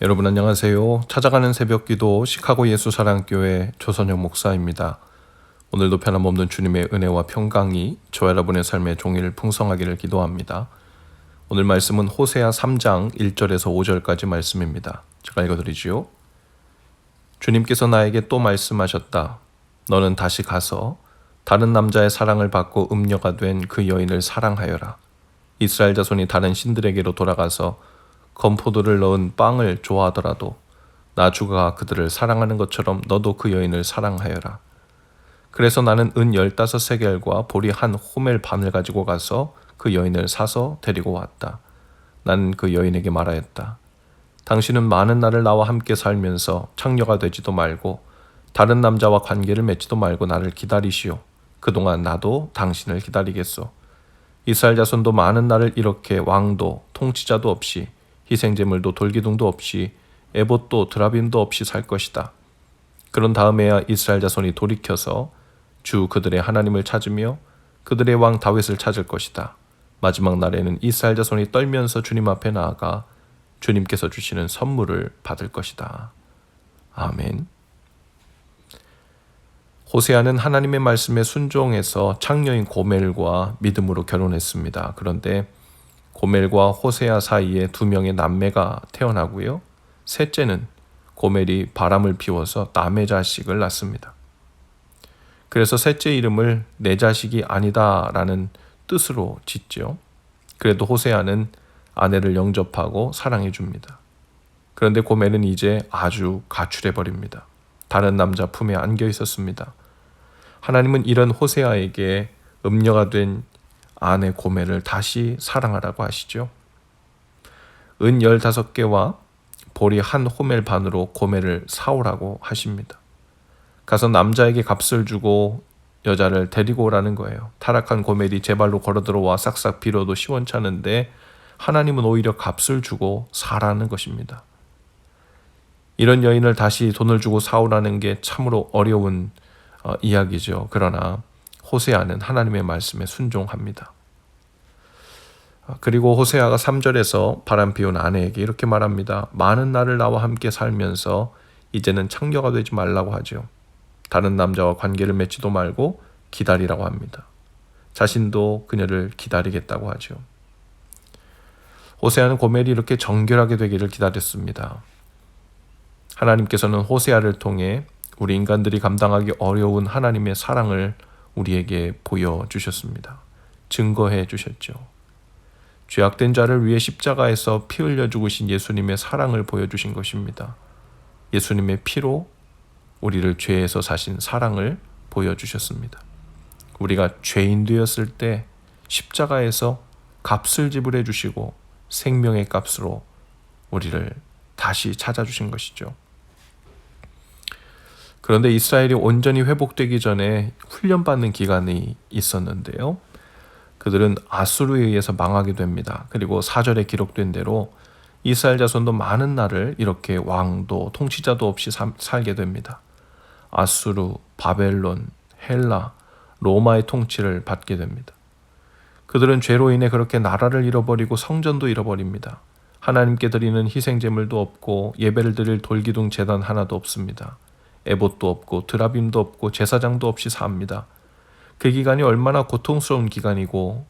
여러분 안녕하세요. 찾아가는 새벽기도 시카고 예수사랑교회 조선영 목사입니다. 오늘도 변함없는 주님의 은혜와 평강이 저와 여러분의 삶의 종일 풍성하기를 기도합니다. 오늘 말씀은 호세아 3장 1절에서 5절까지 말씀입니다. 제가 읽어드리지요. 주님께서 나에게 또 말씀하셨다. 너는 다시 가서 다른 남자의 사랑을 받고 음녀가 된 그 여인을 사랑하여라. 이스라엘 자손이 다른 신들에게로 돌아가서 건포도를 넣은 빵을 좋아하더라도 나주가 그들을 사랑하는 것처럼 너도 그 여인을 사랑하여라. 그래서 나는 은 15세겔과 보리 한 호멜 반을 가지고 가서 그 여인을 사서 데리고 왔다. 나는 그 여인에게 말하였다. 당신은 많은 날을 나와 함께 살면서 창녀가 되지도 말고 다른 남자와 관계를 맺지도 말고 나를 기다리시오. 그동안 나도 당신을 기다리겠소. 이스라엘 자손도 많은 날을 이렇게 왕도 통치자도 없이 희생제물도 돌기둥도 없이 에봇도 드라빔도 없이 살 것이다. 그런 다음에야 이스라엘 자손이 돌이켜서 주 그들의 하나님을 찾으며 그들의 왕 다윗을 찾을 것이다. 마지막 날에는 이스라엘 자손이 떨면서 주님 앞에 나아가 주님께서 주시는 선물을 받을 것이다. 아멘. 호세아는 하나님의 말씀에 순종해서 창녀인 고멜과 믿음으로 결혼했습니다. 그런데 고멜과 호세아 사이에 2명의 남매가 태어나고요. 셋째는 고멜이 바람을 피워서 남의 자식을 낳습니다. 그래서 셋째 이름을 내 자식이 아니다라는 뜻으로 짓죠. 그래도 호세아는 아내를 영접하고 사랑해 줍니다. 그런데 고멜은 이제 아주 가출해버립니다. 다른 남자 품에 안겨 있었습니다. 하나님은 이런 호세아에게 음녀가 된 아내 고멜을 다시 사랑하라고 하시죠. 은 15개와 보리 한 호멜 반으로 고멜을 사오라고 하십니다. 가서 남자에게 값을 주고 여자를 데리고 오라는 거예요. 타락한 고멜이 제 발로 걸어 들어와 싹싹 빌어도 시원찮은데 하나님은 오히려 값을 주고 사라는 것입니다. 이런 여인을 다시 돈을 주고 사오라는 게 참으로 어려운 이야기죠. 그러나 호세아는 하나님의 말씀에 순종합니다. 그리고 호세아가 3절에서 바람 피운 아내에게 이렇게 말합니다. 많은 날을 나와 함께 살면서 이제는 창녀가 되지 말라고 하죠. 다른 남자와 관계를 맺지도 말고 기다리라고 합니다. 자신도 그녀를 기다리겠다고 하죠. 호세아는 고멜이 이렇게 정결하게 되기를 기다렸습니다. 하나님께서는 호세아를 통해 우리 인간들이 감당하기 어려운 하나님의 사랑을 우리에게 보여주셨습니다. 증거해 주셨죠. 죄악된 자를 위해 십자가에서 피 흘려 죽으신 예수님의 사랑을 보여주신 것입니다. 예수님의 피로 우리를 죄에서 사신 사랑을 보여주셨습니다. 우리가 죄인 되었을 때 십자가에서 값을 지불해 주시고 생명의 값으로 우리를 다시 찾아주신 것이죠. 그런데 이스라엘이 온전히 회복되기 전에 훈련받는 기간이 있었는데요. 그들은 아수르에 의해서 망하게 됩니다. 그리고 4절에 기록된 대로 이스라엘 자손도 많은 날을 이렇게 왕도 통치자도 없이 살게 됩니다. 아수르, 바벨론, 헬라, 로마의 통치를 받게 됩니다. 그들은 죄로 인해 그렇게 나라를 잃어버리고 성전도 잃어버립니다. 하나님께 드리는 희생제물도 없고 예배를 드릴 돌기둥 제단 하나도 없습니다. 에봇도 없고 드라빔도 없고 제사장도 없이 삽니다. 그 기간이 얼마나 고통스러운 기간이고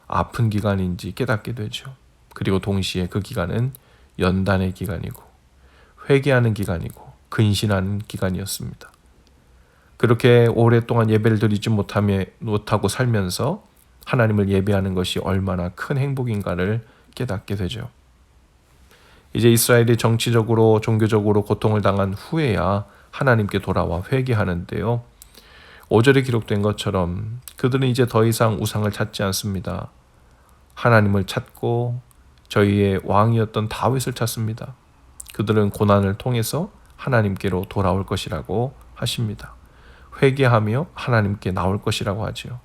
아픈 기간인지 깨닫게 되죠. 그리고 동시에 그 기간은 연단의 기간이고 회개하는 기간이고 근신하는 기간이었습니다. 그렇게 오랫동안 예배를 드리지 못하고 살면서 하나님을 예배하는 것이 얼마나 큰 행복인가를 깨닫게 되죠. 이제 이스라엘이 정치적으로 종교적으로 고통을 당한 후에야 하나님께 돌아와 회개하는데요. 5절에 기록된 것처럼 그들은 이제 더 이상 우상을 찾지 않습니다. 하나님을 찾고 저희의 왕이었던 다윗을 찾습니다. 그들은 고난을 통해서 하나님께로 돌아올 것이라고 하십니다. 회개하며 하나님께 나올 것이라고 하지요.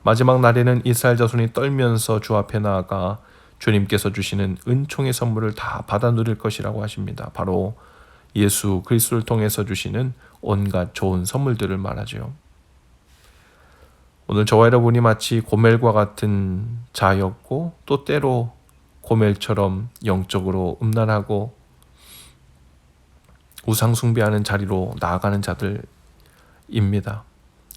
마지막 날에는 이스라엘 자손이 떨면서 주 앞에 나아가 주님께서 주시는 은총의 선물을 다 받아 누릴 것이라고 하십니다. 바로 예수 그리스도를 통해서 주시는 온갖 좋은 선물들을 말하죠. 오늘 저와 여러분이 마치 고멜과 같은 자였고 또 때로 고멜처럼 영적으로 음란하고 우상 숭배하는 자리로 나아가는 자들입니다.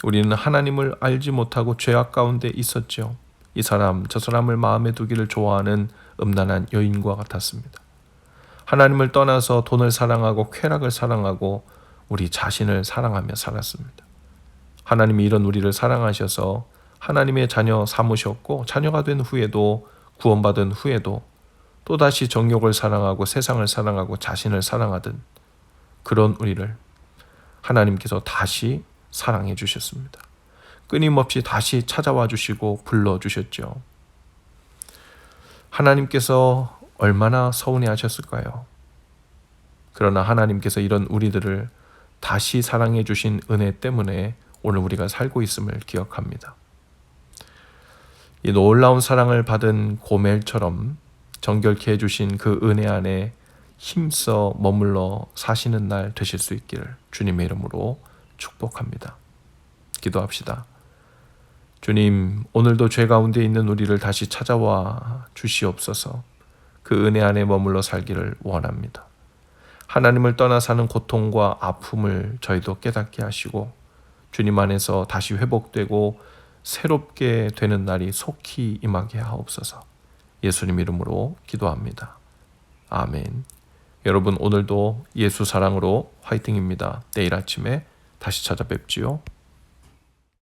우리는 하나님을 알지 못하고 죄악 가운데 있었죠. 이 사람 저 사람을 마음에 두기를 좋아하는 음란한 여인과 같았습니다. 하나님을 떠나서 돈을 사랑하고 쾌락을 사랑하고 우리 자신을 사랑하며 살았습니다. 하나님이 이런 우리를 사랑하셔서 하나님의 자녀 삼으셨고, 자녀가 된 후에도, 구원받은 후에도 또다시 정욕을 사랑하고 세상을 사랑하고 자신을 사랑하던 그런 우리를 하나님께서 다시 사랑해 주셨습니다. 끊임없이 다시 찾아와 주시고 불러주셨죠. 하나님께서 얼마나 서운해 하셨을까요? 그러나 하나님께서 이런 우리들을 다시 사랑해 주신 은혜 때문에 오늘 우리가 살고 있음을 기억합니다. 이 놀라운 사랑을 받은 고멜처럼 정결케 해주신 그 은혜 안에 힘써 머물러 사시는 날 되실 수 있기를 주님의 이름으로 축복합니다. 기도합시다. 주님, 오늘도 죄 가운데 있는 우리를 다시 찾아와 주시옵소서. 그 은혜 안에 머물러 살기를 원합니다. 하나님을 떠나 사는 고통과 아픔을 저희도 깨닫게 하시고 주님 안에서 다시 회복되고 새롭게 되는 날이 속히 임하게 하옵소서. 예수님 이름으로 기도합니다. 아멘. 여러분, 오늘도 예수 사랑으로 화이팅입니다. 내일 아침에 다시 찾아뵙지요.